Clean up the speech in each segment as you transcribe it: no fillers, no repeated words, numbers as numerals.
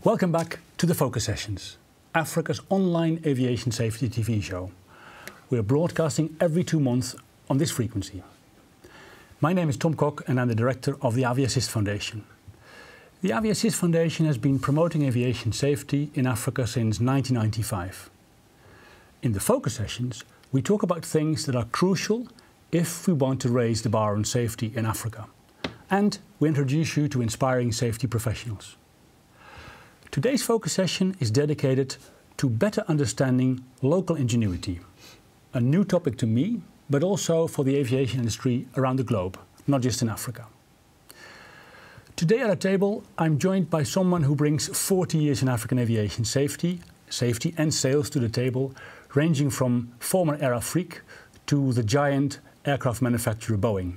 Welcome back to the Focus Sessions, Africa's online aviation safety TV show. We are broadcasting every 2 months on this frequency. My name is Tom Kok and I'm the director of the Aviassist Foundation. The Aviassist Foundation has been promoting aviation safety in Africa since 1995. In the Focus Sessions, we talk about things that are crucial if we want to raise the bar on safety in Africa. And we introduce you to inspiring safety professionals. Today's focus session is dedicated to better understanding local ingenuity, a new topic to me, but also for the aviation industry around the globe, not just in Africa. Today at our table, I'm joined by someone who brings 40 years in African aviation safety and sales to the table, ranging from former Air Afrique to the giant aircraft manufacturer Boeing.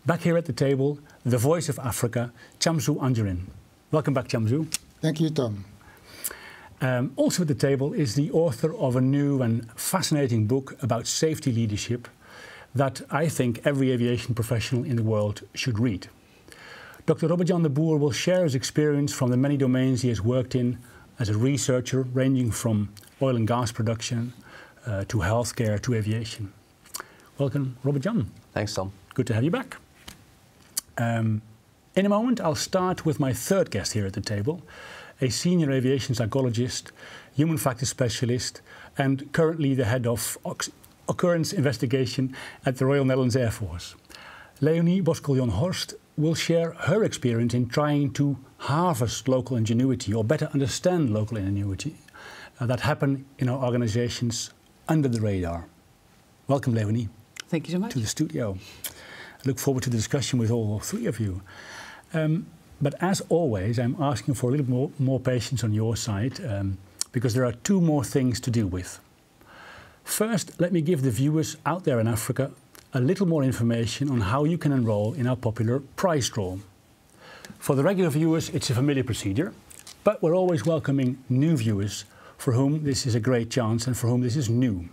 Back here at the table, the voice of Africa, Chamsu Anjorin. Welcome back, Chamsu. Thank you, Tom. Also at the table is the author of a new and fascinating book about safety leadership that I think every aviation professional in the world should read. Dr. Robert-Jan de Boer will share his experience from the many domains he has worked in as a researcher, ranging from oil and gas production to healthcare to aviation. Welcome, Robert-Jan. Thanks, Tom. Good to have you back. In a moment, I'll start with my third guest here at the table, a senior aviation psychologist, human factors specialist, and currently the head of occurrence investigation at the Royal Netherlands Air Force. Leonie Boskeljon-Horst will share her experience in trying to harvest local ingenuity or better understand local ingenuity that happen in our organizations under the radar. Welcome, Leonie. Thank you so much. To the studio. I look forward to the discussion with all three of you. But as always, I'm asking for a little more patience on your side because there are two more things to deal with. First, let me give the viewers out there in Africa a little more information on how you can enroll in our popular prize draw. For the regular viewers, it's a familiar procedure, but we're always welcoming new viewers for whom this is a great chance and for whom this is new.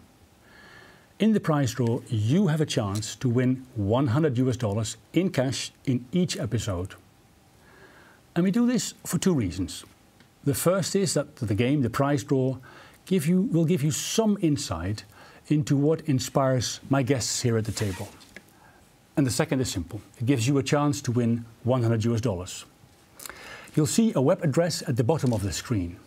In the prize draw, you have a chance to win $100 in cash in each episode. And we do this for two reasons. The first is that the prize draw, will give you some insight into what inspires my guests here at the table. And the second is simple. It gives you a chance to win $100. You'll see a web address at the bottom of the screen.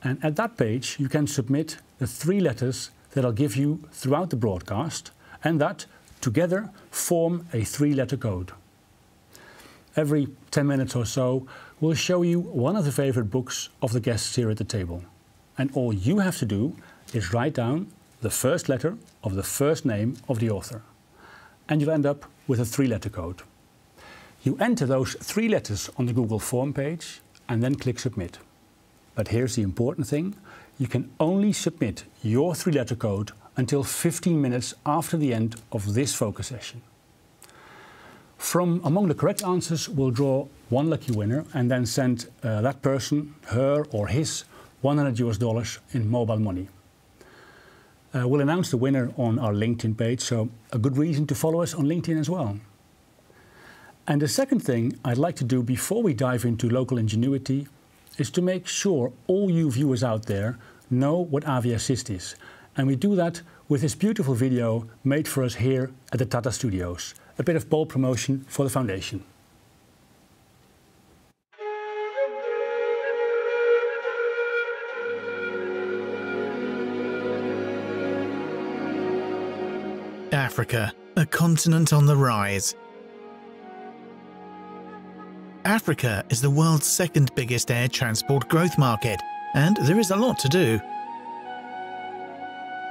And at that page, you can submit the 3 letters that I'll give you throughout the broadcast, and that, together, form a 3-letter code. Every 10 minutes or so, we'll show you one of the favorite books of the guests here at the table. And all you have to do is write down the first letter of the first name of the author. And you'll end up with a 3-letter code. You enter those 3 letters on the Google form page and then click Submit. But here's the important thing. You can only submit your 3-letter code until 15 minutes after the end of this focus session. From among the correct answers, we'll draw one lucky winner and then send that person, her or his, $100 in mobile money. We'll announce the winner on our LinkedIn page, so a good reason to follow us on LinkedIn as well. And the second thing I'd like to do before we dive into local ingenuity is to make sure all you viewers out there know what Aviassist is. And we do that with this beautiful video made for us here at the Tata Studios. A bit of bold promotion for the foundation. Africa, a continent on the rise. Africa is the world's second biggest air transport growth market, and there is a lot to do.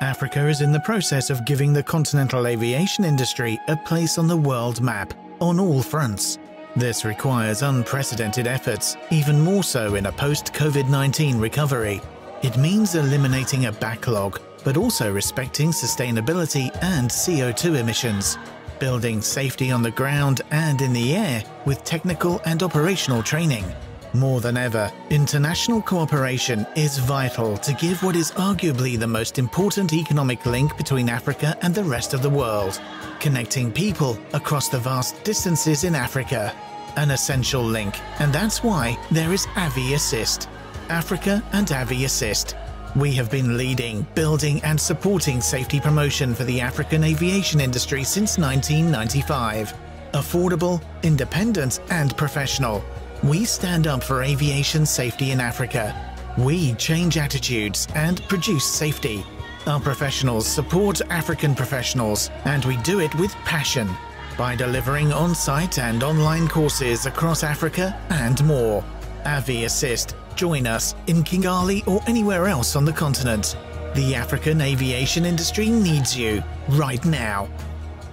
Africa is in the process of giving the continental aviation industry a place on the world map, on all fronts. This requires unprecedented efforts, even more so in a post-COVID-19 recovery. It means eliminating a backlog, but also respecting sustainability and CO2 emissions, building safety on the ground and in the air with technical and operational training. More than ever, international cooperation is vital to give what is arguably the most important economic link between Africa and the rest of the world, connecting people across the vast distances in Africa. An essential link, and that's why there is Aviassist, Africa and AviAssist. We have been leading, building and supporting safety promotion for the African aviation industry since 1995. Affordable, independent and professional. We stand up for aviation safety in Africa. We change attitudes and produce safety. Our professionals support African professionals, and we do it with passion by delivering on-site and online courses across Africa and more. AviAssist. Join us in Kigali or anywhere else on the continent. The African aviation industry needs you right now,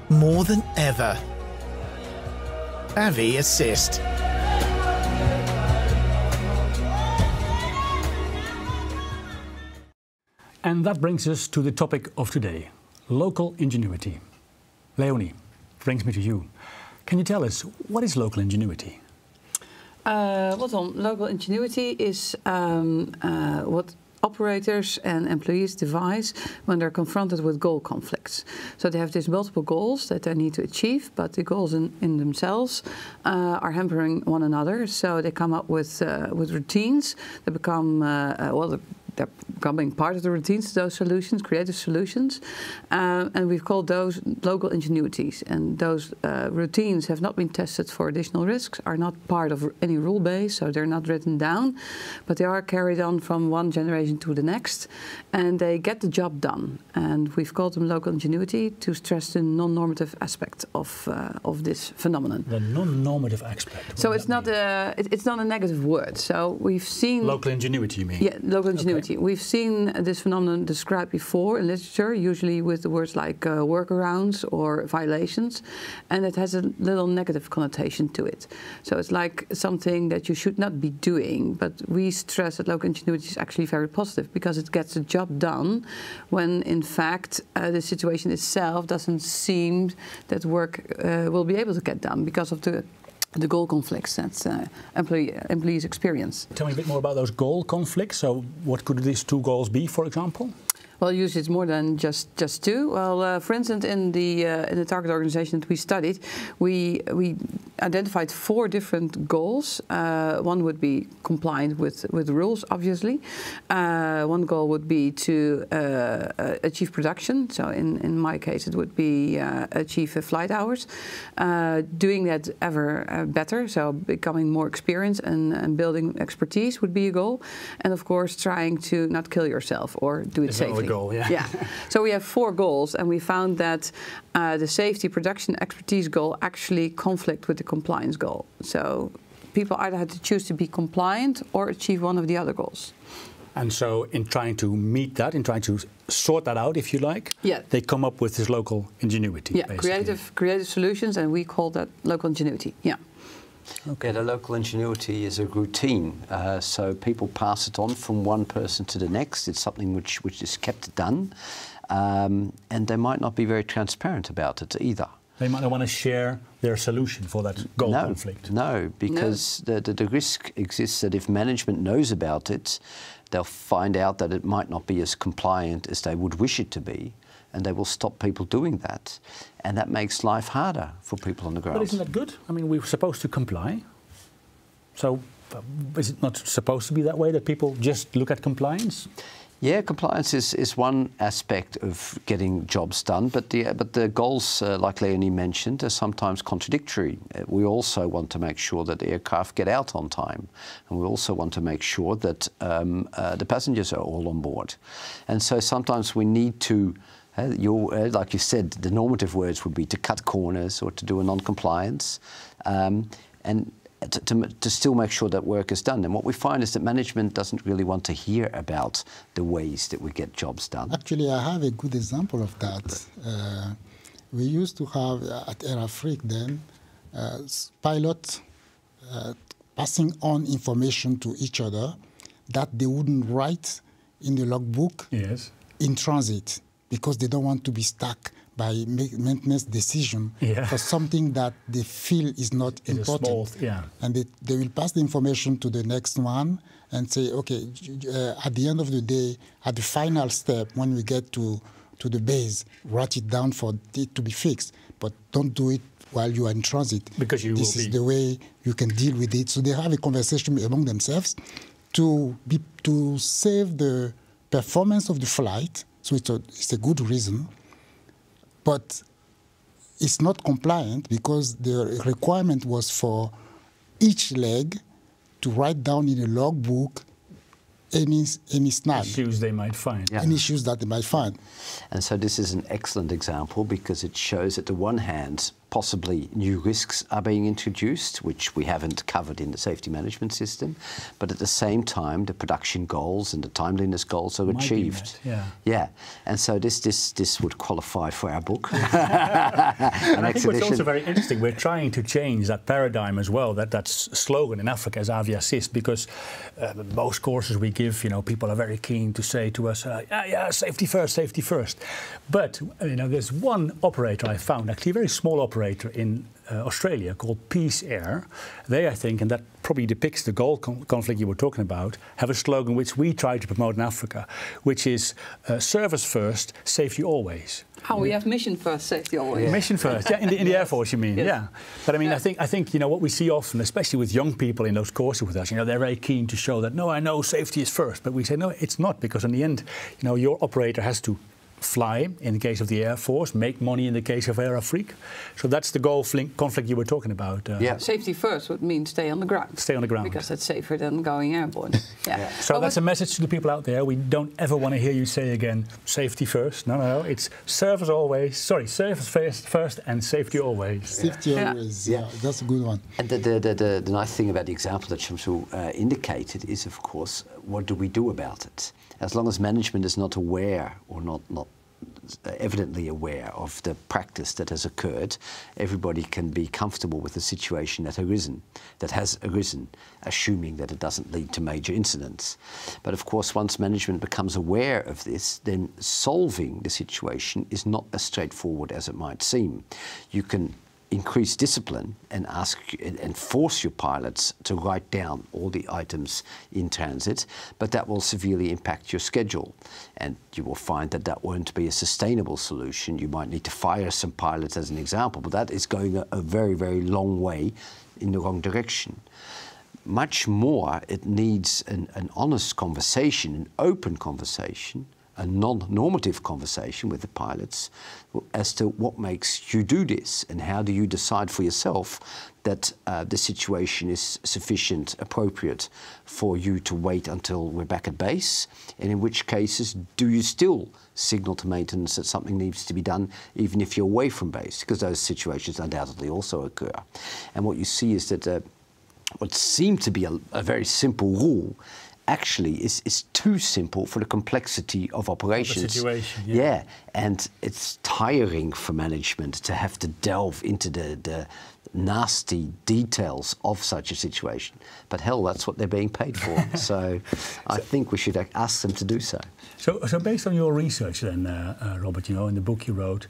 more than ever. AviAssist. And that brings us to the topic of today, local ingenuity. Leonie, brings me to you. Can you tell us, what is local ingenuity? Well, Tom, local ingenuity is what operators and employees devise when they're confronted with goal conflicts. So they have these multiple goals that they need to achieve, but the goals in themselves are hampering one another. So they come up with routines that become, they're becoming part of the routines, those solutions, creative solutions. And we've called those local ingenuities. And those routines have not been tested for additional risks, are not part of any rule base, so they're not written down, but they are carried on from one generation to the next, and they get the job done. And we've called them local ingenuity to stress the non-normative aspect of this phenomenon. The non-normative aspect. So it's not a negative word. So we've seen local ingenuity, you mean? Yeah, local ingenuity. Okay. We've seen this phenomenon described before in literature, usually with the words like workarounds or violations, and it has a little negative connotation to it. So it's like something that you should not be doing, but we stress that local ingenuity is actually very positive because it gets the job done when in fact the situation itself doesn't seem that work will be able to get done because of the goal conflicts that employees experience. Tell me a bit more about those goal conflicts. So what could these two goals be, for example? Well, usually it's more than just two. Well, for instance, in the target organization that we studied, we identified 4 different goals. One would be compliant with the rules, obviously. One goal would be to achieve production. So in my case, it would be achieve flight hours. Doing that ever better, so becoming more experienced and building expertise would be a goal. And of course, trying to not kill yourself or do it safely. Goal, yeah. Yeah. So we have 4 goals, and we found that the safety, production, expertise goal actually conflict with the compliance goal. So people either had to choose to be compliant or achieve one of the other goals. And so in trying to meet that, in trying to sort that out, if you like, yeah, they come up with this local ingenuity. Yeah, basically. creative solutions, and we call that local ingenuity. Yeah. Okay. Yeah, the local ingenuity is a routine, so people pass it on from one person to the next. It's something which is kept done, and they might not be very transparent about it either. They might not want to share their solution for that goal conflict. No, because the risk exists that if management knows about it, they'll find out that it might not be as compliant as they would wish it to be, and they will stop people doing that. And that makes life harder for people on the ground. But isn't that good? I mean, we're supposed to comply. So is it not supposed to be that way, that people just look at compliance? Yeah, compliance is one aspect of getting jobs done, but the goals, like Leonie mentioned, are sometimes contradictory. We also want to make sure that aircraft get out on time, and we also want to make sure that the passengers are all on board. And so sometimes we need to, like you said, the normative words would be to cut corners or to do a non-compliance, and to still make sure that work is done. And what we find is that management doesn't really want to hear about the ways that we get jobs done. Actually, I have a good example of that. We used to have at Air Afrique then pilots passing on information to each other that they wouldn't write in the logbook in transit, because they don't want to be stuck by maintenance decision for something that they feel is not important. And they will pass the information to the next one and say, okay, at the end of the day, at the final step, when we get to the base, write it down for it to be fixed, but don't do it while you are in transit. Because this is the way you can deal with it. So they have a conversation among themselves to save the performance of the flight. So it's a good reason, but it's not compliant because the requirement was for each leg to write down in a logbook any snag. Issues they might find. Yeah. Any issues that they might find. And so this is an excellent example because it shows that, on the one hand, possibly new risks are being introduced, which we haven't covered in the safety management system, but at the same time, the production goals and the timeliness goals are achieved. Yeah. And so this would qualify for our book. And I think what's also very interesting, we're trying to change that paradigm as well, that slogan in Africa is aviassist, because most courses we give, people are very keen to say to us, yeah, safety first, safety first. But, there's one operator I found, actually a very small operator in Australia called Peace Air. They, I think, and that probably depicts the goal conflict you were talking about, have a slogan which we try to promote in Africa, which is service first, safety always. Oh, we have mission first, safety always. Yeah. Mission first, yeah, in the Air Force, you mean, yes. Yeah. But I mean, I think what we see often, especially with young people in those courses with us, they're very keen to show that, no, I know safety is first, but we say, no, it's not, because in the end, your operator has to fly in the case of the Air Force, make money in the case of Air Afrique. So that's the goal conflict you were talking about. Yeah. Safety first would mean stay on the ground. Stay on the ground. Because that's safer than going airborne. Yeah. So that's a message to the people out there. We don't ever want to hear you say again, safety first. No. It's service first and safety always. Safety always, yeah. That's a good one. And the nice thing about the example that Shamsu indicated is, of course, what do we do about it? As long as management is not aware or not evidently aware of the practice that has occurred, everybody can be comfortable with the situation that has arisen, assuming that it doesn't lead to major incidents. But of course, once management becomes aware of this, then solving the situation is not as straightforward as it might seem. You can increase discipline and force your pilots to write down all the items in transit, but that will severely impact your schedule. And you will find that won't be a sustainable solution. You might need to fire some pilots as an example, but that is going a very, very long way in the wrong direction. Much more, it needs an honest conversation, an open conversation, a non-normative conversation with the pilots as to what makes you do this and how do you decide for yourself that the situation is sufficient, appropriate for you to wait until we're back at base, and in which cases do you still signal to maintenance that something needs to be done even if you're away from base, because those situations undoubtedly also occur. And what you see is that what seemed to be a very simple rule actually is too simple for the complexity of operations. The situation, yeah, and it's tiring for management to have to delve into the nasty details of such a situation. But hell, that's what they're being paid for. So I think we should ask them to do so. So based on your research then, Robert, in the book you wrote,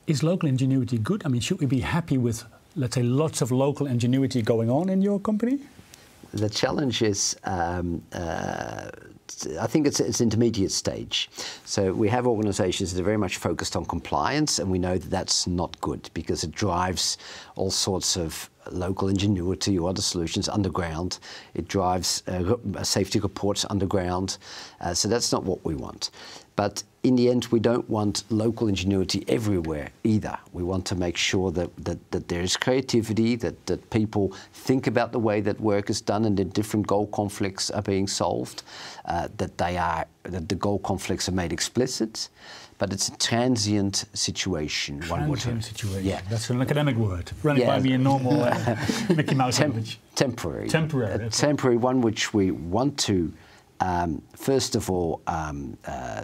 is local ingenuity good? I mean, should we be happy with, let's say, lots of local ingenuity going on in your company? The challenge is, I think it's intermediate stage. So we have organizations that are very much focused on compliance, and we know that that's not good because it drives all sorts of local ingenuity or other solutions underground. It drives safety reports underground. So that's not what we want. But in the end, we don't want local ingenuity everywhere either. We want to make sure that there is creativity, that people think about the way that work is done and that different goal conflicts are being solved, that the goal conflicts are made explicit. But it's a transient situation. Transient situation. Yeah. That's an academic word. Running by me a normal Mickey Mouse language. Temporary. Temporary. A temporary one which we want to first of all,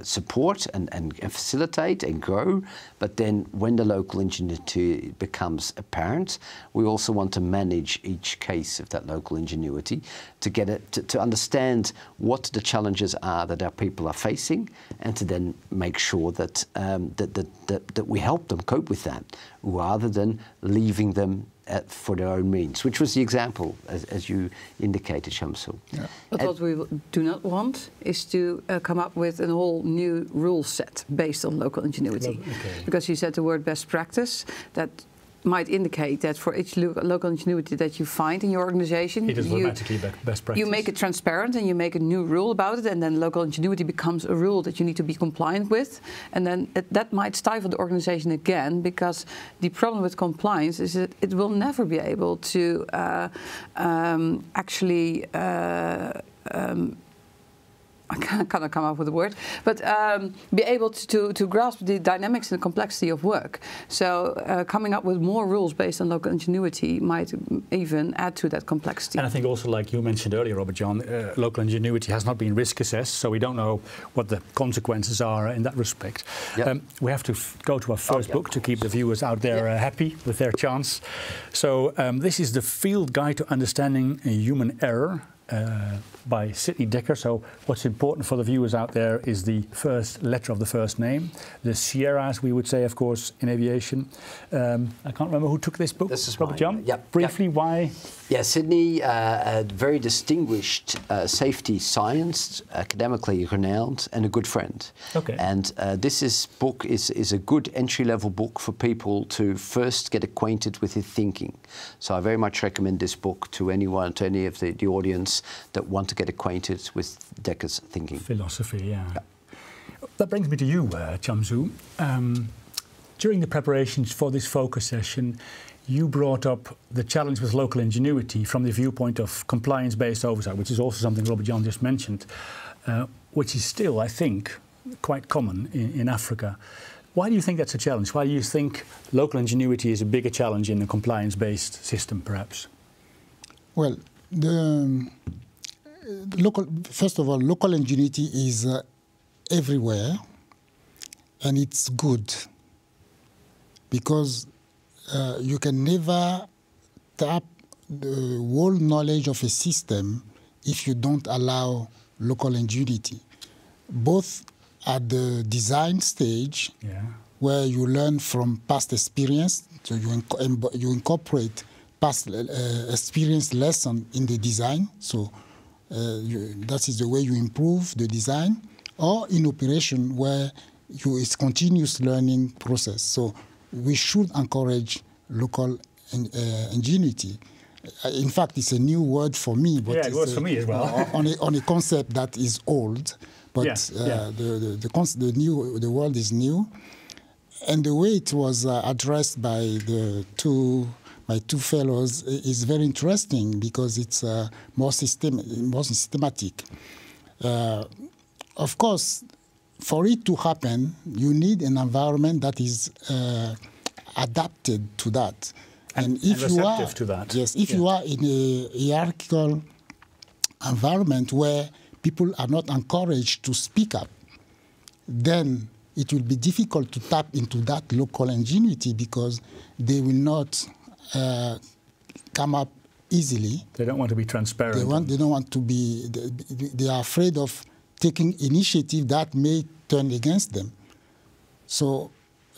support and facilitate and grow, but then when the local ingenuity becomes apparent, we also want to manage each case of that local ingenuity to get it to understand what the challenges are that our people are facing, and to then make sure that that we help them cope with that, rather than leaving them for their own means, which was the example, as you indicated, Shamsu. Yeah. But what we do not want is to come up with a whole new rule set based on local ingenuity. Okay. Because you said the word best practice, that might indicate that for each local ingenuity that you find in your organization, it is automatically best practice. You make it transparent and you make a new rule about it, and then local ingenuity becomes a rule that you need to be compliant with, and then that might stifle the organization again, because the problem with compliance is that it will never be able to actually I cannot come up with a word, but be able to grasp the dynamics and the complexity of work. So coming up with more rules based on local ingenuity might even add to that complexity. And I think also, like you mentioned earlier, Robert John, local ingenuity has not been risk assessed, so we don't know what the consequences are in that respect. Yep. We have to go to our first book to keep the viewers out there happy with their chance. So this is the Field Guide to Understanding Human Error, by Sidney Dekker. So what's important for the viewers out there is the first letter of the first name, the Sierras, we would say, of course, in aviation. I can't remember who took this book. This is Robert John? Yep. Briefly, why? Yeah, Sidney, a very distinguished safety science, academically renowned, and a good friend. Okay. And this book is a good entry-level book for people to first get acquainted with his thinking. So I very much recommend this book to anyone, to any of the audience that want to get acquainted with Dekker's thinking. Philosophy, yeah. That brings me to you, Chamsu. During the preparations for this focus session, you brought up the challenge with local ingenuity from the viewpoint of compliance-based oversight, which is also something Robert John just mentioned, which is still, I think, quite common in Africa. Why do you think that's a challenge? Why do you think local ingenuity is a bigger challenge in a compliance-based system, perhaps? Well, first of all, local ingenuity is everywhere, and it's good because you can never tap the whole knowledge of a system if you don't allow local ingenuity, both at the design stage, where you learn from past experience, so you incorporate past experience lesson in the design, so that is the way you improve the design, or in operation where it's continuous learning process. So we should encourage local ingenuity. In fact, it's a new word for me. But yeah, it works for me as well. on a concept that is old, but the world is new, and the way it was addressed by my two fellows is very interesting because it's more systematic. Of course, for it to happen, you need an environment that is adapted to that. And if receptive to that. Yes, if you are in a hierarchical environment where people are not encouraged to speak up, then it will be difficult to tap into that local ingenuity because they will not come up easily. They don't want to be transparent. They don't want to be. They are afraid of taking initiative that may turn against them. So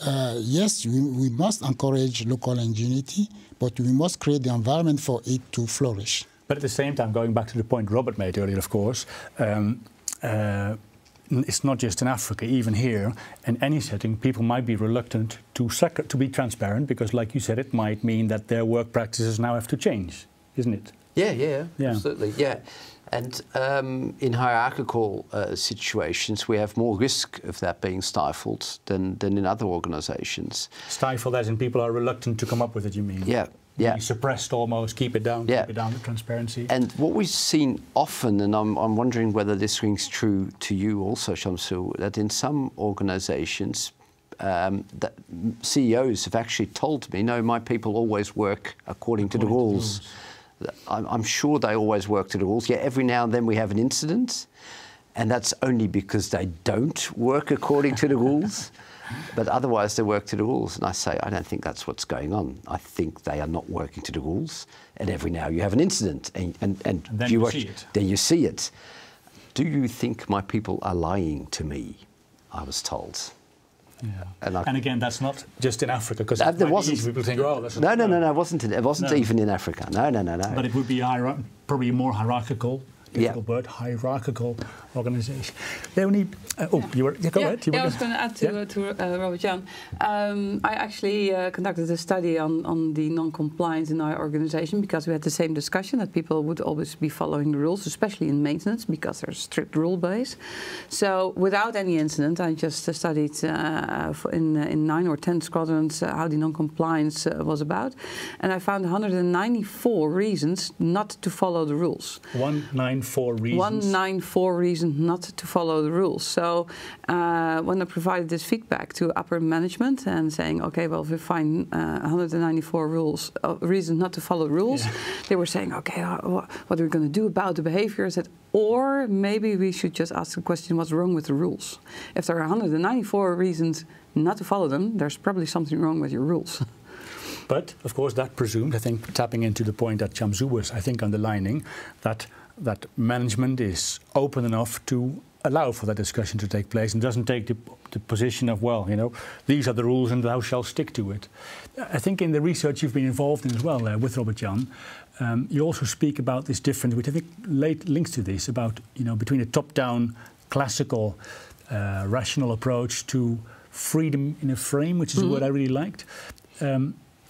yes, we must encourage local ingenuity, but we must create the environment for it to flourish. But at the same time, going back to the point Robert made earlier, of course, it's not just in Africa. Even here, in any setting, people might be reluctant to be transparent because, like you said, it might mean that their work practices now have to change, isn't it? Yeah, absolutely, yeah. And in hierarchical situations, we have more risk of that being stifled than in other organisations. Stifled as in people are reluctant to come up with it, you mean? Yeah. Being suppressed almost, keep it down, keep it down, the transparency. And what we've seen often, and I'm wondering whether this rings true to you also, Chamsu, that in some organisations, that CEOs have actually told me, no, my people always work according to the rules. I'm sure they always work to the rules. Yeah, every now and then we have an incident, and that's only because they don't work according to the rules. But otherwise, they work to the rules. And I say, I don't think that's what's going on. I think they are not working to the rules. And every now you have an incident, and then you see it. Then you see it. Do you think my people are lying to me? I was told. Yeah. And again, that's not just in Africa, because people think, oh, that's no, it wasn't even in Africa. No. But it would be probably more hierarchical. Difficult word, hierarchical organization. Leonie, go ahead. I was going to add to Robert Jan. I actually conducted a study on the non-compliance in our organization because we had the same discussion that people would always be following the rules, especially in maintenance because there's strict rule base. So without any incident, I just studied in 9 or 10 squadrons how the non-compliance was about, and I found 194 reasons not to follow the rules. 194 reasons? 194 reasons not to follow the rules. So when I provided this feedback to upper management and saying, okay, well, if we find 194 reasons not to follow rules, they were saying, okay, what are we going to do about the behavior? I said, or maybe we should just ask the question, what's wrong with the rules? If there are 194 reasons not to follow them, there's probably something wrong with your rules. But, of course, that presumed, I think, tapping into the point that Chamzu was, I think, underlining, that management is open enough to allow for that discussion to take place and doesn't take the position of, well, these are the rules and thou shalt stick to it. I think in the research you've been involved in as well with Robert Jan, you also speak about this difference, which I think links to this, about, between a top-down, classical, rational approach to freedom in a frame, which is a word I really liked.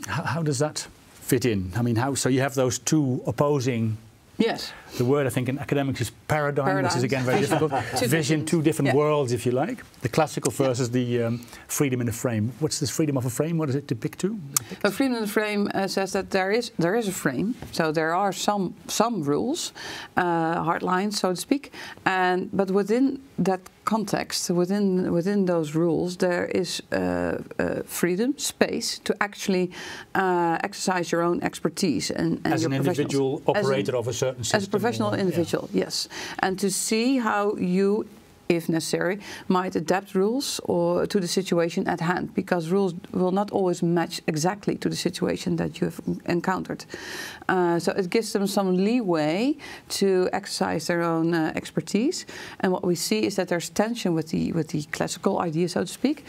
How does that fit in? I mean, so you have those two opposing. Yes. The word, I think, in academics is paradigm, which is again very difficult. Vision, two different worlds, if you like. The classical versus the freedom in a frame. What's this freedom of a frame? What does it depict to? Freedom in a frame says that there is a frame, so there are some rules, hard lines, so to speak, but within that context, within those rules, there is freedom, space to actually exercise your own expertise and as an individual operator of a certain system. As a professional individual, yes, and to see how you, if necessary, might adapt rules to the situation at hand, because rules will not always match exactly to the situation that you have encountered. So it gives them some leeway to exercise their own expertise. And what we see is that there's tension with the classical idea, so to speak,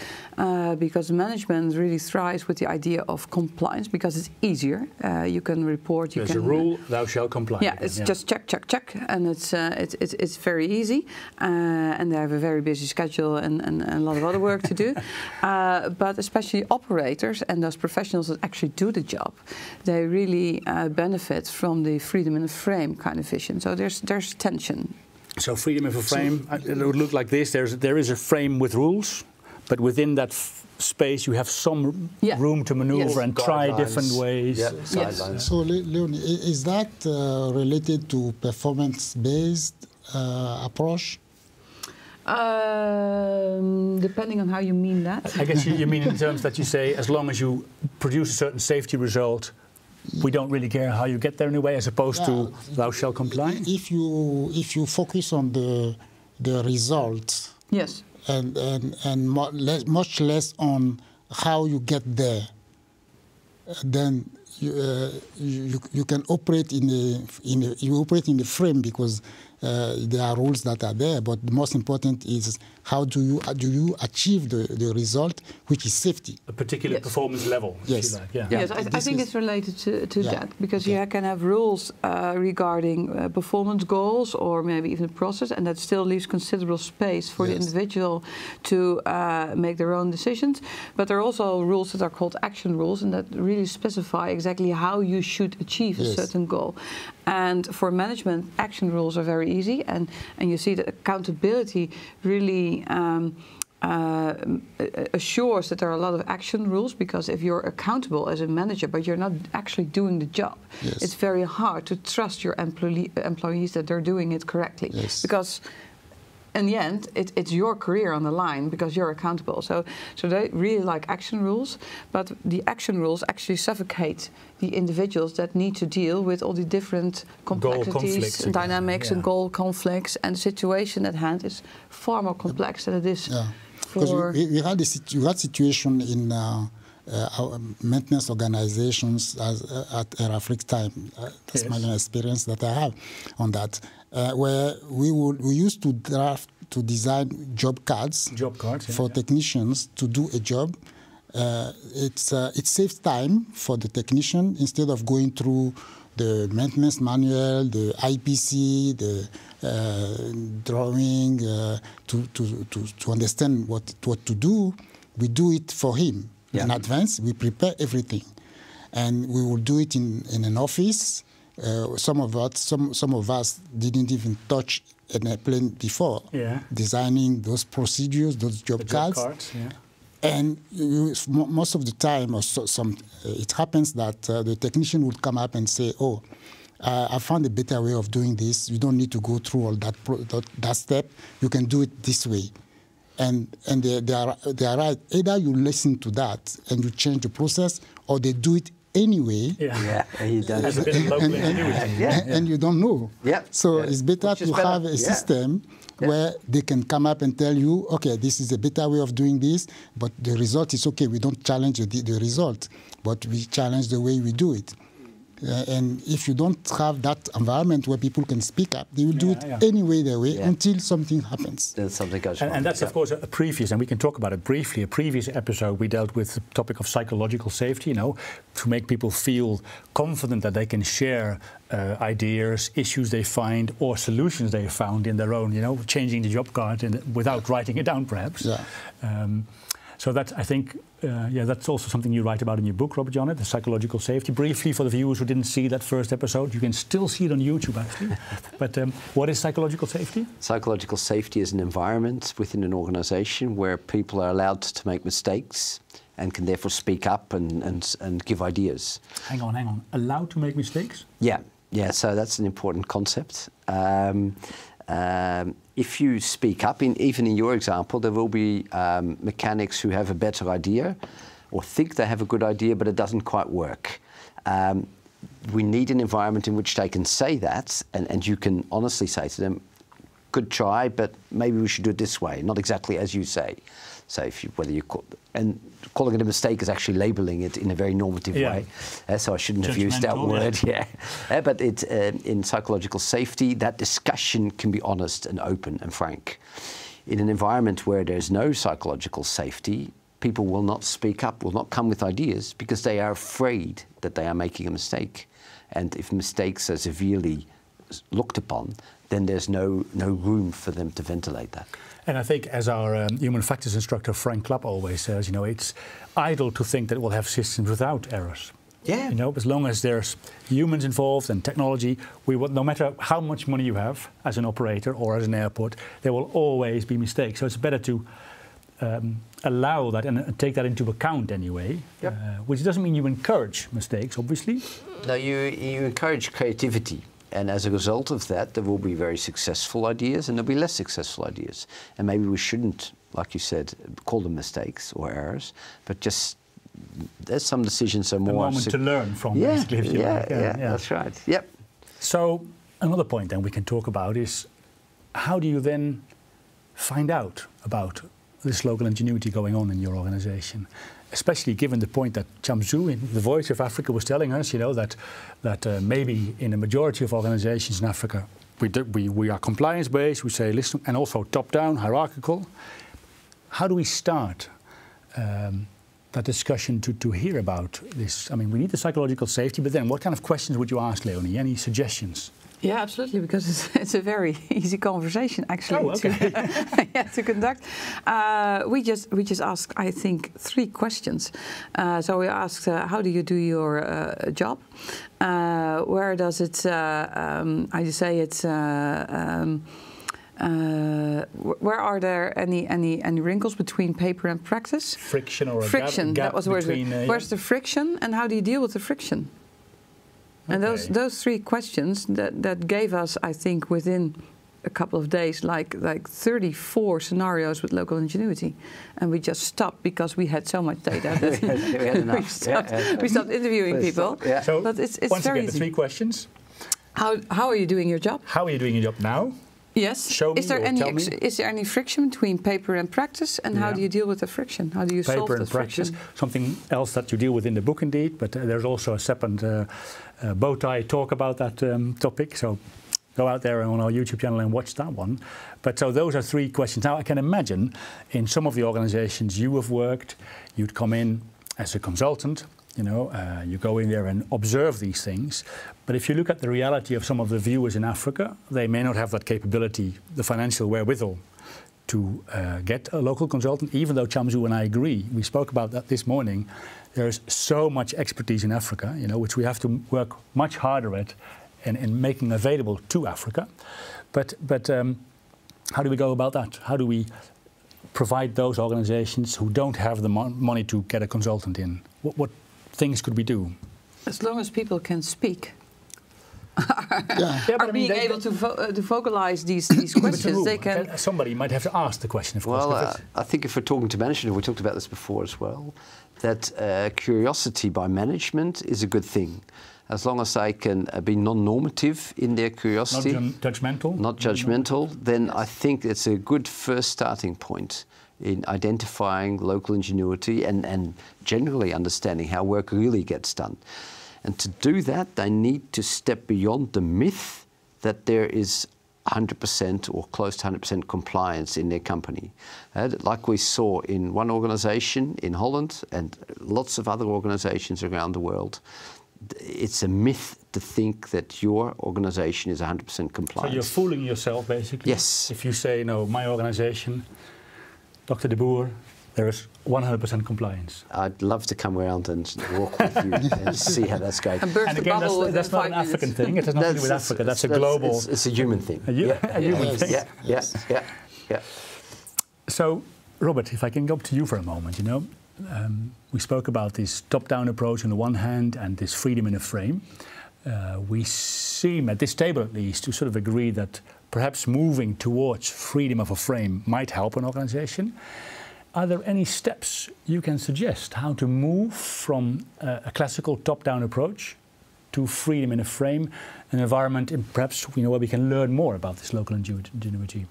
because management really thrives with the idea of compliance because it's easier. You can report. There's a rule, thou shalt comply. Yeah, it's just check, and it's very easy. And they have a very busy schedule and a lot of other work to do. But especially operators and those professionals that actually do the job, they really benefit from the freedom in a frame kind of vision. So there's tension. So freedom in a frame, it would look like this. There is a frame with rules, but within that space you have some room to maneuver and try different ways. Yeah, sidelines. So Leonie, is that related to performance-based approach? Depending on how you mean that. I guess you mean in terms that you say, as long as you produce a certain safety result, we don't really care how you get there anyway, as opposed to thou shalt comply? If you focus on the results, yes, and much less on how you get there, then you can operate in the frame because there are rules that are there. But the most important is how do you achieve the result, which is safety. A particular performance level. Yes. If you like. Yes, I think it's related to that, because you can have rules regarding performance goals or maybe even the process, and that still leaves considerable space for the individual to make their own decisions. But there are also rules that are called action rules, and that really specify exactly how you should achieve a certain goal. And for management, action rules are very easy, and you see that accountability really assures that there are a lot of action rules, because if you're accountable as a manager but you're not actually doing the job, it's very hard to trust your employees that they're doing it correctly. Because in the end, it's your career on the line because you're accountable. So they really like action rules, but the action rules actually suffocate the individuals that need to deal with all the different complexities, and dynamics, and goal conflicts, and the situation at hand is far more complex than it is. Because we had a situation in our maintenance organizations at Airafrique time. That's my experience that I have on that, where we used to design job cards for technicians to do a job. It saves time for the technician instead of going through the maintenance manual, the IPC, the drawing, to understand what to do. We do it for him in advance. We prepare everything, and we will do it in an office. Some of us didn't even touch an airplane before. Designing those procedures, those job cards. And most of the time, it happens that the technician would come up and say, "Oh, I found a better way of doing this. You don't need to go through all that step. You can do it this way." And they are right. Either you listen to that and you change the process, or they do it anyway. And you don't. As a bit of local ingenuity. And you don't know. So it's better to have a system where they can come up and tell you, okay, this is a better way of doing this, but the result is okay. We don't challenge the result, but we challenge the way we do it. And if you don't have that environment where people can speak up, they will do it anyway their way until something happens. Then something goes wrong. And that's, of course, a previous, and we can talk about it briefly, a previous episode we dealt with the topic of psychological safety, to make people feel confident that they can share ideas, issues they find, or solutions they found in their own, changing the job card without writing it down, perhaps. So that, I think, that's also something you write about in your book, Robert Jan, the psychological safety. Briefly, for the viewers who didn't see that first episode, you can still see it on YouTube, actually. But what is psychological safety? Psychological safety is an environment within an organization where people are allowed to make mistakes and can therefore speak up and give ideas. Hang on. Allowed to make mistakes? Yeah, so that's an important concept. If you speak up, even in your example, there will be mechanics who have a better idea or think they have a good idea, but it doesn't quite work. We need an environment in which they can say that, and you can honestly say to them, good try, but maybe we should do it this way, not exactly as you say. So calling it a mistake is actually labeling it in a very normative way. So I shouldn't have used that word. But in psychological safety, that discussion can be honest and open and frank. In an environment where there's no psychological safety, people will not speak up, will not come with ideas because they are afraid that they are making a mistake. And if mistakes are severely looked upon, then there's no room for them to ventilate that. And I think, as our human factors instructor Frank Clapp always says, it's idle to think that we'll have systems without errors. As long as there's humans involved and technology, no matter how much money you have as an operator or as an airport, there will always be mistakes. So it's better to allow that and take that into account anyway, which doesn't mean you encourage mistakes, obviously. No, you encourage creativity. And as a result of that, there will be very successful ideas and there'll be less successful ideas. And maybe we shouldn't, like you said, call them mistakes or errors, but just there's some decisions are more... A moment to learn from, basically. That's right. So another point then we can talk about is, how do you then find out about this local ingenuity going on in your organization? Especially given the point that Chamzu, in the Voice of Africa, was telling us, that maybe in a majority of organizations in Africa, we are compliance-based, we say, listen, and also top-down, hierarchical. How do we start that discussion to hear about this? I mean, we need the psychological safety, but then what kind of questions would you ask, Leonie? Any suggestions? Yeah, absolutely, because it's a very easy conversation actually to conduct. We just ask, I think, 3 questions. So we asked, how do you do your job? Where does it? How do you say it? Where are there any wrinkles between paper and practice? Friction or friction. That was the word. Where's the friction, and how do you deal with the friction? And those 3 questions that gave us, I think, within a couple of days, like 34 scenarios with local ingenuity, and we just stopped because we had so much data that we stopped interviewing people. So but it's once very again, the 3 questions. How are you doing your job? How are you doing your job now? Yes. Show me. Is there any friction between paper and practice, and how do you deal with the friction? How do you solve the friction? Something else that you deal with in the book, indeed. But there's also a separate bow tie talk about that topic. So go out there on our YouTube channel and watch that one. But so those are 3 questions. Now I can imagine in some of the organizations you have worked, you'd come in as a consultant. You know, you go in there and observe these things. But if you look at the reality of some of the viewers in Africa, they may not have that capability, the financial wherewithal, to get a local consultant, even though Chamzu and I agree. We spoke about that this morning. There's so much expertise in Africa, you know, which we have to work much harder at in making available to Africa. But how do we go about that? How do we provide those organizations who don't have the money to get a consultant in? What things could we do? As long as people can speak. Yeah, but being able to vocalize these questions, they can. Somebody might have to ask the question, of course. Well, I think if we're talking to management, we talked about this before as well, that curiosity by management is a good thing. As long as they can be non-normative in their curiosity. Not judgmental. Not judgmental, then I think it's a good first starting point in identifying local ingenuity and generally understanding how work really gets done. And to do that, they need to step beyond the myth that there is 100% or close to 100% compliance in their company. Like we saw in one organisation in Holland and lots of other organisations around the world, it's a myth to think that your organisation is 100% compliant. So you're fooling yourself, basically? Yes. If you say, no, my organisation, Dr. de Boer, there is 100% compliance. I'd love to come around and walk with you and see how that's going. And again, that's not an African thing. It has nothing to do with Africa. That's a global... It's a human thing. A human thing. Yeah. So, Robert, if I can go up to you for a moment, you know, we spoke about this top-down approach on the one hand and this freedom in a frame. We seem, at this table at least, to sort of agree that perhaps moving towards freedom of a frame might help an organization. Are there any steps you can suggest how to move from a classical top-down approach to freedom in a frame, an environment in perhaps where we can learn more about this local ingenuity?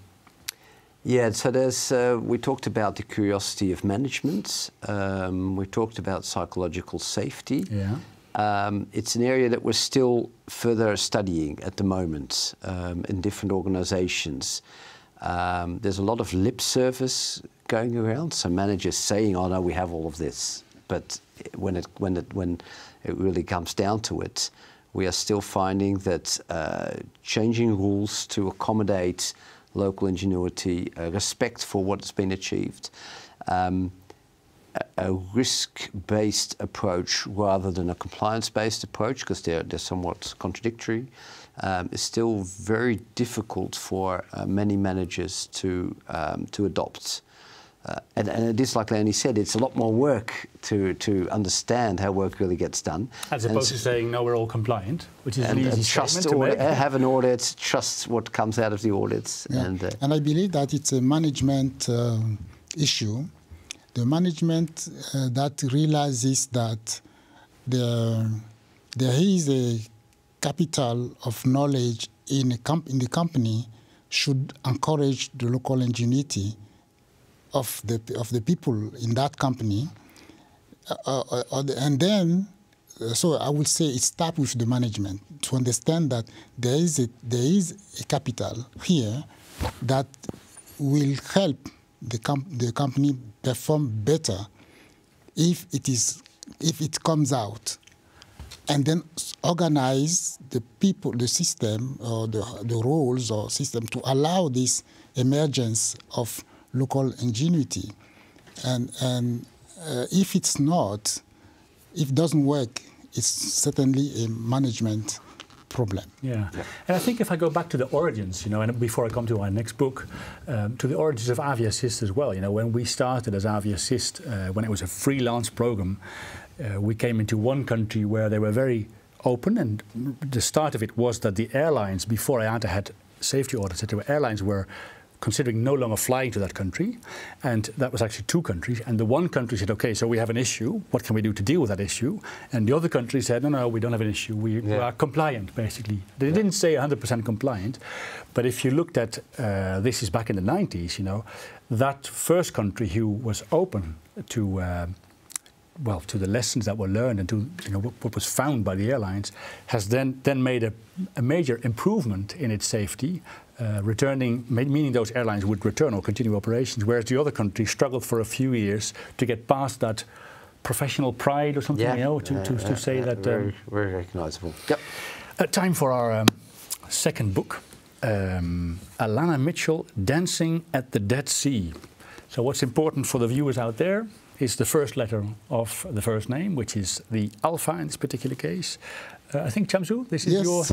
Yeah, so there's, we talked about the curiosity of management. We talked about psychological safety. Yeah. It's an area that we're still further studying at the moment in different organizations. There's a lot of lip service going around, so managers saying, oh no, we have all of this. But when it really comes down to it, we are still finding that changing rules to accommodate local ingenuity, respect for what's been achieved, a risk-based approach rather than a compliance-based approach, because they're somewhat contradictory, is still very difficult for many managers to adopt. And it is, like Leonie said, it's a lot more work to understand how work really gets done. As opposed to saying, no, we're all compliant, which is an easy statement to make. Have an audit, trust what comes out of the audits. Yeah. And I believe that it's a management issue. The management that realizes that there is a capital of knowledge in the company should encourage the local ingenuity of the people in that company, and then, so I would say it starts with the management to understand that there is a capital here that will help the company perform better if it comes out, and then organize the people, the system, or the roles or system to allow this emergence of local ingenuity. And if it's not, if it doesn't work, it's certainly a management problem. Yeah. And I think if I go back to the origins, and before I come to our next book, to the origins of Aviassist as well. When we started as Aviassist, when it was a freelance program, we came into one country where they were very open, and the start of it was that the airlines, before IATA had safety audits, that the airlines were considering no longer flying to that country, and that was actually two countries. And the one country said, okay, so we have an issue, what can we do to deal with that issue? And the other country said, no, we don't have an issue, we are compliant, basically. They didn't say 100% compliant, but if you looked at, this is back in the 90s, that first country who was open to to the lessons that were learned and to what was found by the airlines, has then made a major improvement in its safety, meaning those airlines would return or continue operations, whereas the other country struggled for a few years to get past that professional pride or something, you know, to say that. Very, very recognisable. Yep. Time for our second book, Alana Mitchell, Dancing at the Dead Sea. So what's important for the viewers out there is the first letter of the first name, which is the alpha in this particular case. I think, Chamsu, this is your...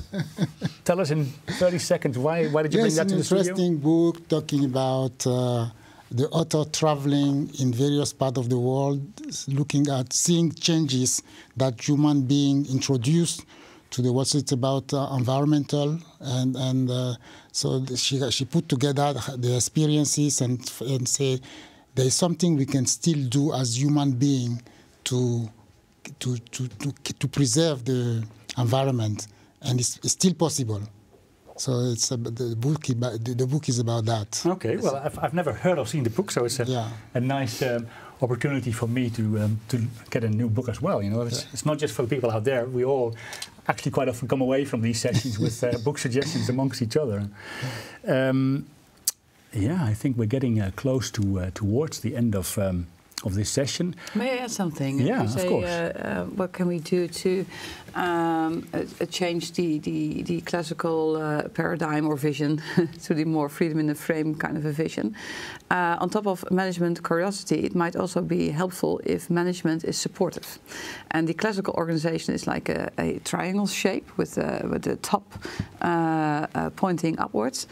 Tell us in 30 seconds, why did you bring that to the studio? Yes, an interesting book talking about the author traveling in various parts of the world, looking at seeing changes that human beings introduced to the world. So it's about environmental, and so she put together the experiences and say there is something we can still do as human beings to preserve the environment, and it's still possible. So it's the book is about that. Okay, well, I've never heard or seen the book, so it's a nice opportunity for me to get a new book as well. You know, it's not just for the people out there. We all actually quite often come away from these sessions with book suggestions amongst each other. Yeah, I think we're getting close to towards the end of this session. May I add something? Yeah, of course. What can we do to change the classical paradigm or vision to the more freedom in the frame kind of a vision? On top of management curiosity, it might also be helpful if management is supportive. And the classical organization is like a triangle shape with the top pointing upwards.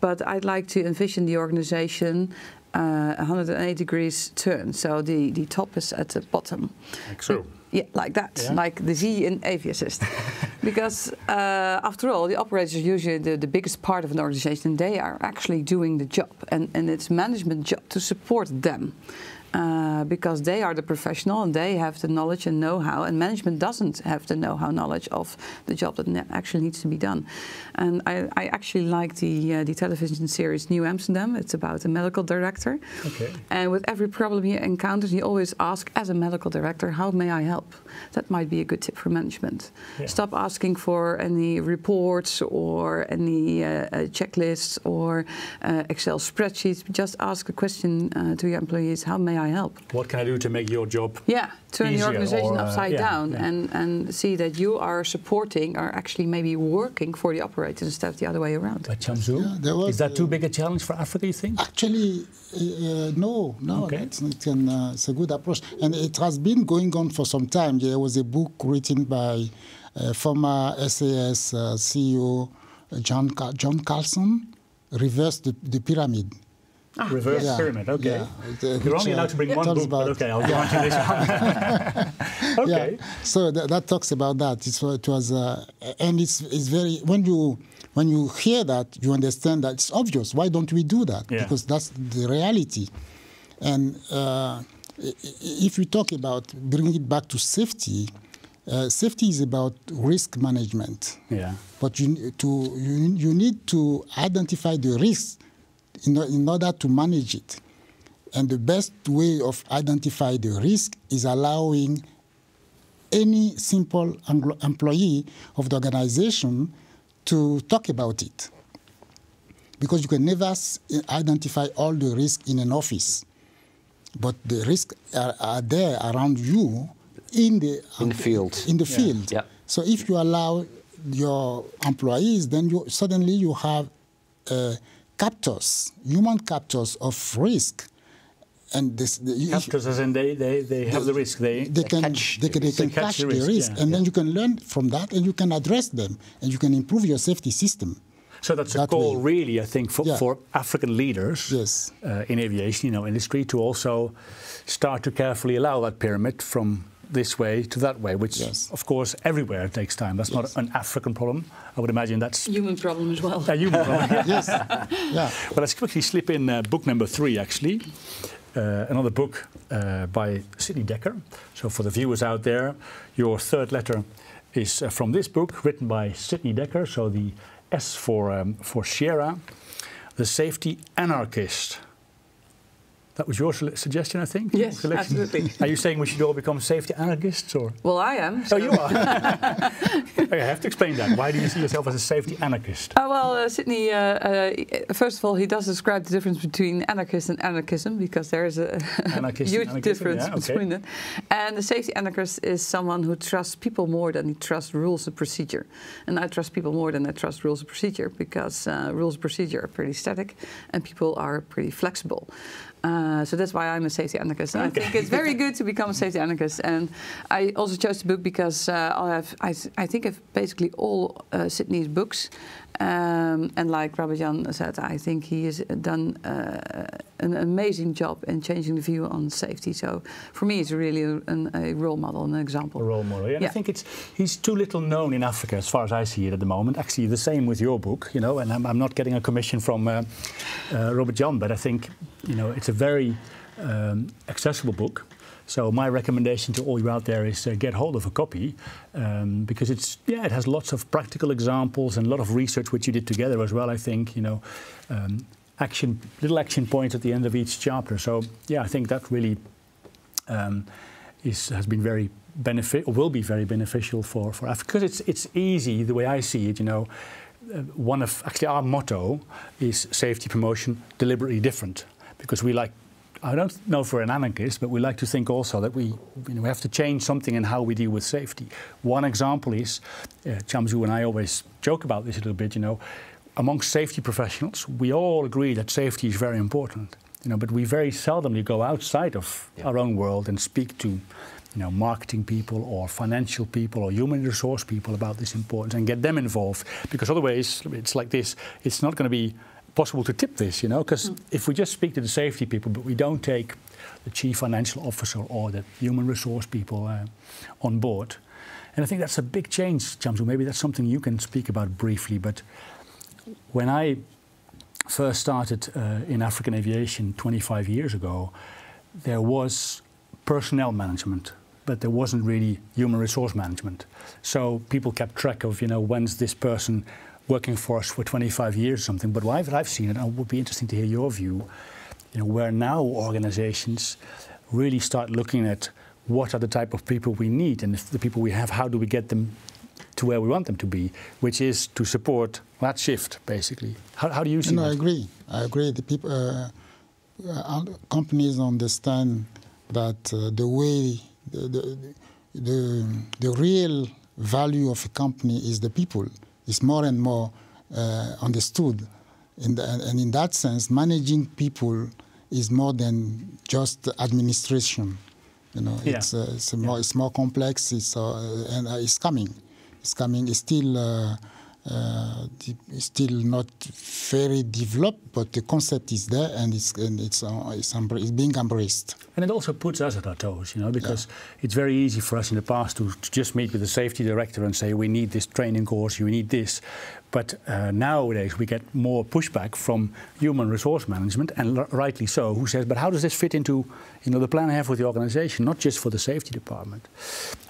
But I'd like to envision the organization 180 degrees turn, so the top is at the bottom. Like so. Yeah, like that, like the Z in aviassist. Because after all, the operators are usually the biggest part of an organization, and they are actually doing the job, and it's management job to support them. Because they are the professional and they have the knowledge and know-how, and management doesn't have the know-how knowledge of the job that actually needs to be done. And I actually like the television series New Amsterdam. It's about a medical director. Okay. And with every problem he encounters, he always asks, as a medical director, how may I help? That might be a good tip for management. Yeah. Stop asking for any reports or any checklists or Excel spreadsheets. Just ask a question to your employees, how may I help? What can I do to make your job turn the organization upside down yeah. and see that you are supporting or actually maybe working for the operators instead of the other way around. But Chamsu, is that too big a challenge for Africa, you think? Actually, no. Okay. It's a good approach. And it has been going on for some time. There was a book written by former SAS CEO John Carlson, Reverse the Pyramid. Reverse pyramid, okay. Yeah, you're only allowed to bring one book, but okay, I'll go on to this one. Okay. Yeah. So that talks about that. It was, and it's very, when you hear that, you understand that it's obvious. Why don't we do that? Yeah. Because that's the reality. And if we talk about bringing it back to safety, safety is about risk management. Yeah. But you need to identify the risks in order to manage it. And the best way of identifying the risk is allowing any simple employee of the organization to talk about it. Because you can never identify all the risks in an office. But the risks are there around you in the field. In the field. Yeah. So if you allow your employees, then suddenly you have human captors of risk, and captors as in they have the risk. They can catch the risk, and then you can learn from that, and you can address them, and you can improve your safety system. So that's a goal, really, I think, for African leaders in aviation, industry, to also start to carefully allow that pyramid from this way to that way, which, of course, everywhere takes time. That's not an African problem. I would imagine that's... human problem as well. A human problem, yes. Yeah. But let's quickly slip in book number 3, actually. Another book by Sidney Dekker. So for the viewers out there, your third letter is from this book, written by Sidney Dekker. So the S for Sierra, The Safety Anarchist. That was your suggestion, I think? Yes, absolutely. Are you saying we should all become safety anarchists? Or? Well, I am. So. Oh, you are? I have to explain that. Why do you see yourself as a safety anarchist? Well, Sydney, first of all, he does describe the difference between anarchist and anarchism, because there is a huge difference between them. And the safety anarchist is someone who trusts people more than he trusts rules of procedure. And I trust people more than I trust rules of procedure, because rules of procedure are pretty static and people are pretty flexible. So that's why I'm a safety anarchist. Okay. I think it's very good to become a safety anarchist. And I also chose the book because I think of basically all Sydney's books. And like Robert-Jan said, I think he has done an amazing job in changing the view on safety. So for me, it's really a role model, an example. A role model, yeah. And I think he's too little known in Africa, as far as I see it at the moment. Actually, the same with your book, you know. And I'm not getting a commission from Robert-Jan, but I think, you know, it's a very accessible book. So my recommendation to all you out there is get hold of a copy, because it has lots of practical examples and a lot of research which you did together as well. I think, you know, little action points at the end of each chapter. So yeah, I think that really has been very will be very beneficial for Africa, because it's easy the way I see it. You know, actually our motto is safety promotion deliberately different, because we like. I don't know for an anarchist, but we like to think also that we have to change something in how we deal with safety. One example is, Chamzu and I always joke about this a little bit, you know, amongst safety professionals, we all agree that safety is very important, you know, but we very seldomly go outside of our own world and speak to, you know, marketing people or financial people or human resource people about this importance and get them involved, because otherwise it's like this, it's not going to be possible to tip this, you know, because if we just speak to the safety people but we don't take the chief financial officer or the human resource people on board. And I think that's a big change, Chamzu. Maybe that's something you can speak about briefly. But when I first started in African aviation 25 years ago, there was personnel management, but there wasn't really human resource management. So people kept track of, you know, when's this person working for us for 25 years or something. But what I've seen, and it would be interesting to hear your view, you know, where now organizations really start looking at what are the type of people we need, and if the people we have, how do we get them to where we want them to be, which is to support that shift, basically. How do you see that? I agree. I agree. The people, companies understand that the way, the real value of a company is the people. It's more and more understood. And in that sense, managing people is more than just administration. You know, it's more complex. And it's coming. It's coming. It's still not very developed, but the concept is there, and it's being embraced. And it also puts us at our toes, you know, because it's very easy for us in the past to just meet with the safety director and say, we need this training course, we need this. But nowadays we get more pushback from human resource management, and rightly so, who says, but how does this fit into, you know, the plan I have with the organization, not just for the safety department?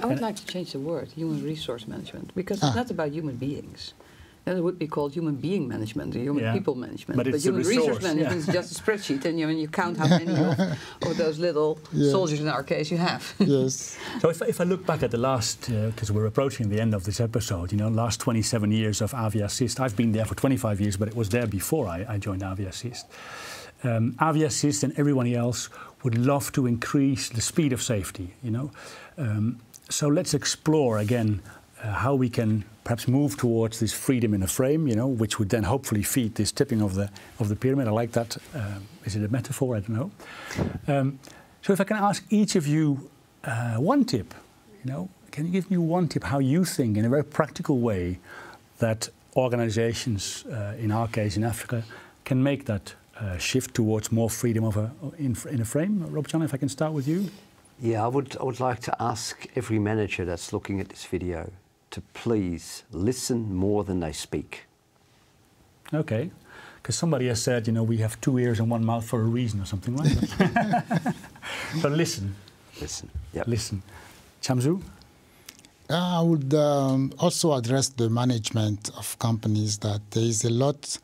I would like to change the word, human resource management, because it's not about human beings. Then it would be called human being management or human people management. But human resource management is just a spreadsheet, and you count how many of those little soldiers in our case you have. Yes. So if I look back at the last, because we're approaching the end of this episode, you know, last 27 years of Aviassist. I've been there for 25 years, but it was there before I joined Aviassist. Aviassist and everyone else would love to increase the speed of safety, you know. So let's explore again how we can perhaps move towards this freedom in a frame, you know, which would then hopefully feed this tipping of the pyramid. I like that. Is it a metaphor? I don't know. So if I can ask each of you one tip, you know, can you give me one tip how you think in a very practical way that organizations, in our case in Africa, can make that shift towards more freedom in a frame? Robert-Jan, if I can start with you. Yeah, I would like to ask every manager that's looking at this video to please listen more than they speak. Okay, because somebody has said, you know, we have 2 ears and 1 mouth for a reason or something like that. So listen. Listen. Yep. Listen. Chamzu? I would also address the management of companies that there is a lot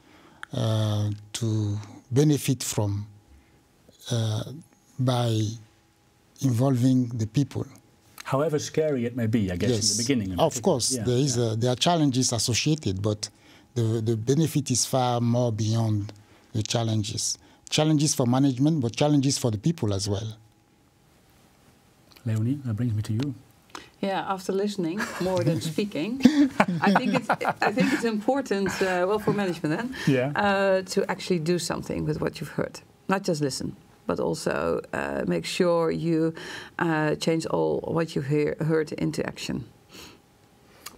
to benefit from by involving the people. However scary it may be, I guess, Yes. in the beginning. Of course, Yeah, there are challenges associated, but the benefit is far more beyond the challenges. Challenges for management, but challenges for the people as well. Leonie, that brings me to you. Yeah, after listening more than speaking, I think it's important, well, for management then, to actually do something with what you've heard. Not just listen, but also make sure you change all what you've heard into action.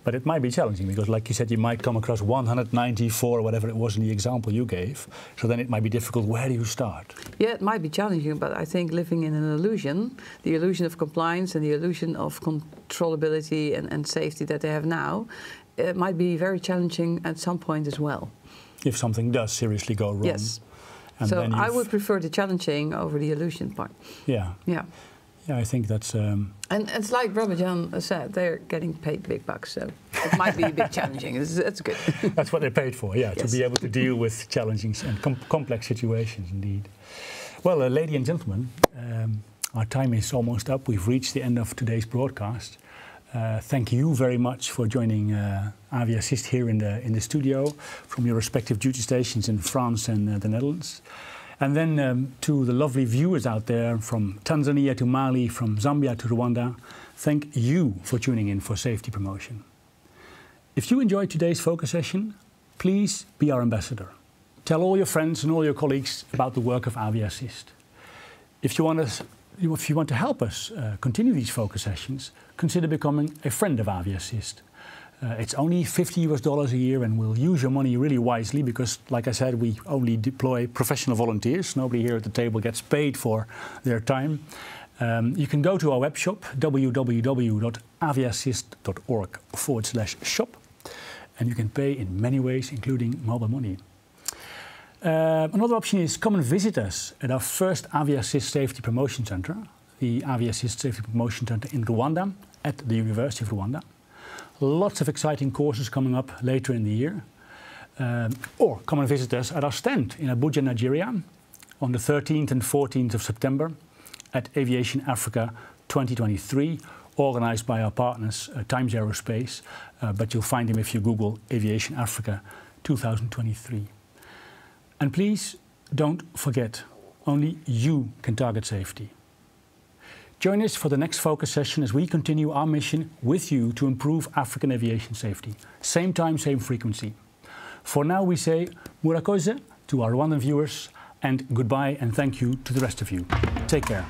But it might be challenging because, like you said, you might come across 194 or whatever it was in the example you gave. So then it might be difficult. Where do you start? Yeah, it might be challenging, but I think living in an illusion, the illusion of compliance and the illusion of controllability and safety that they have now, it might be very challenging at some point as well. If something does seriously go wrong. Yes. And so then I would prefer the challenging over the illusion part. Yeah. Yeah. Yeah, I think that's... And it's like Robert Jan said, they're getting paid big bucks, so it might be a bit challenging. It's good. That's what they're paid for, yeah, Yes. to be able to deal with challenging and complex situations, indeed. Well, ladies and gentlemen, our time is almost up. We've reached the end of today's broadcast. Thank you very much for joining Aviassist here in the studio from your respective duty stations in France and the Netherlands. And then to the lovely viewers out there from Tanzania to Mali, from Zambia to Rwanda, thank you for tuning in for Safety Promotion. If you enjoyed today's focus session, please be our ambassador. Tell all your friends and all your colleagues about the work of Aviassist. If you want to help us continue these focus sessions, consider becoming a friend of Aviassist. It's only $50 a year, and we'll use your money really wisely because, like I said, we only deploy professional volunteers. Nobody here at the table gets paid for their time. You can go to our web shop, www.aviassist.org/shop, and you can pay in many ways, including mobile money. Another option is come and visit us at our first Aviassist Safety Promotion Center, the Aviassist Safety Promotion Center in Rwanda at the University of Rwanda. Lots of exciting courses coming up later in the year. Or come and visit us at our stand in Abuja, Nigeria on the 13th and 14th of September at Aviation Africa 2023, organized by our partners, Times Aerospace, but you'll find them if you Google Aviation Africa 2023. And please don't forget, only you can target safety. Join us for the next focus session as we continue our mission with you to improve African aviation safety. Same time, same frequency. For now, we say murakoze to our Rwandan viewers and goodbye and thank you to the rest of you. Take care.